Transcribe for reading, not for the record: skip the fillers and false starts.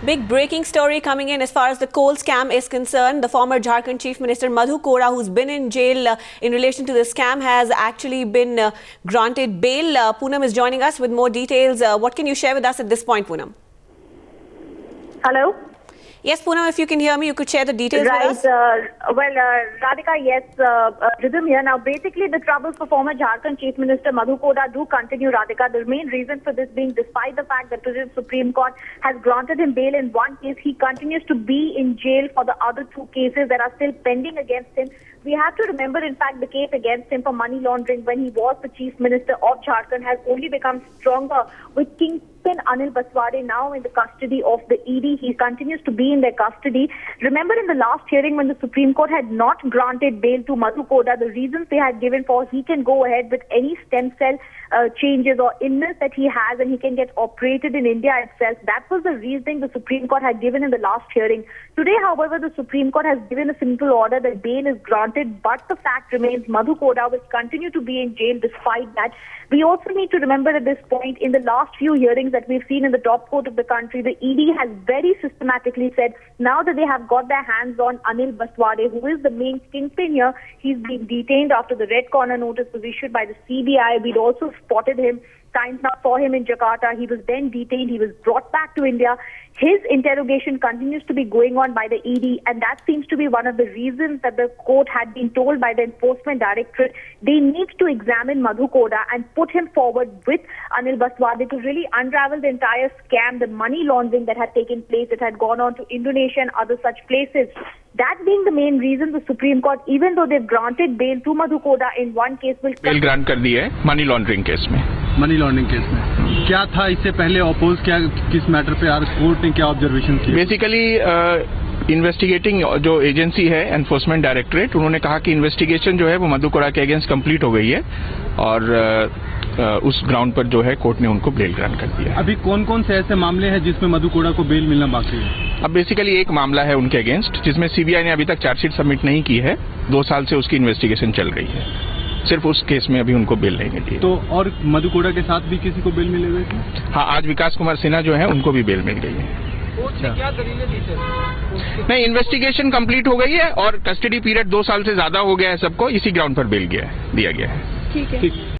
Big breaking story coming in as far as the coal scam is concerned. The former Jharkhand Chief Minister Madhu Koda, who's been in jail in relation to the scam, has actually been granted bail. Poonam is joining us with more details. What can you share with us at this point, Poonam? Hello? Yes, Poonam, if you can hear me, you could share the details with us. Radhika, yes, Rhythm here. Now, basically, the troubles for former Jharkhand Chief Minister Madhu Koda do continue, Radhika. The main reason for this being, despite the fact that the Supreme Court has granted him bail in one case, he continues to be in jail for the other two cases that are still pending against him. We have to remember, in fact, the case against him for money laundering when he was the Chief Minister of Jharkhand has only become stronger with Kingpin Anil Baswade now in the custody of the ED. He continues to be in their custody. Remember in the last hearing when the Supreme Court had not granted bail to Madhu Koda, the reasons they had given for he can go ahead with any stem cell changes or illness that he has and he can get operated in India itself. That was the reasoning the Supreme Court had given in the last hearing. Today, however, the Supreme Court has given a simple order that bail is granted, but the fact remains Madhu Koda will continue to be in jail despite that. We also need to remember at this point, in the last few hearings that we've seen in the top court of the country, the ED has very systematically said now that they have got their hands on Anil Baswade, who is the main kingpin here, he's been detained after the red corner notice was issued by the CBI. We'd also spotted him. Times Now saw him in Jakarta. He was then detained. He was brought back to India. His interrogation continues to be going on by the ED, and that seems to be one of the reasons that the court had been told by the Enforcement Directorate they need to examine Madhu Koda and put him forward with Anil Baswade to really unravel the entire scam, the money laundering that had taken place. It had gone on to Indonesia and other such places. That being the main reason, the Supreme Court, even though they've granted bail to Madhu Koda in one case, will bail grant कर दी है money laundering case में। Money laundering case में क्या था इससे पहले oppose क्या किस मैटर पे कोर्ट ने क्या ऑब्जर्वेशन की? बेसिकली इन्वेस्टिगेटिंग जो एजेंसी है एनफोर्समेंट डायरेक्टरेट, उन्होंने कहा कि इन्वेस्टिगेशन जो है वो मधु कोड़ा के अगेंस्ट कंप्लीट हो गई है और उस ग्राउंड पर जो है कोर्ट ने उनको बेल ग्रांट कर दिया। अभी कौन कौन से ऐसे मामले हैं जिसमें मधु कोड़ा को बेल मिलना बाकी है? अब बेसिकली एक मामला है उनके अगेंस्ट जिसमें सीबीआई ने अभी तक चार्जशीट सबमिट नहीं की है। 2 साल से उसकी इन्वेस्टिगेशन चल रही है। सिर्फ उस केस में अभी उनको बेल नहीं मिली है। तो और मधु कोड़ा के साथ भी किसी को बेल मिले हुए थे? हाँ, आज विकास कुमार सिन्हा जो है उनको भी बेल मिल गई है। क्या दलीलें दी थे? नहीं, इन्वेस्टिगेशन कंप्लीट हो गई है और कस्टडी पीरियड 2 साल से ज्यादा हो गया है सबको, इसी ग्राउंड पर बेल दिया गया है। ठीक है।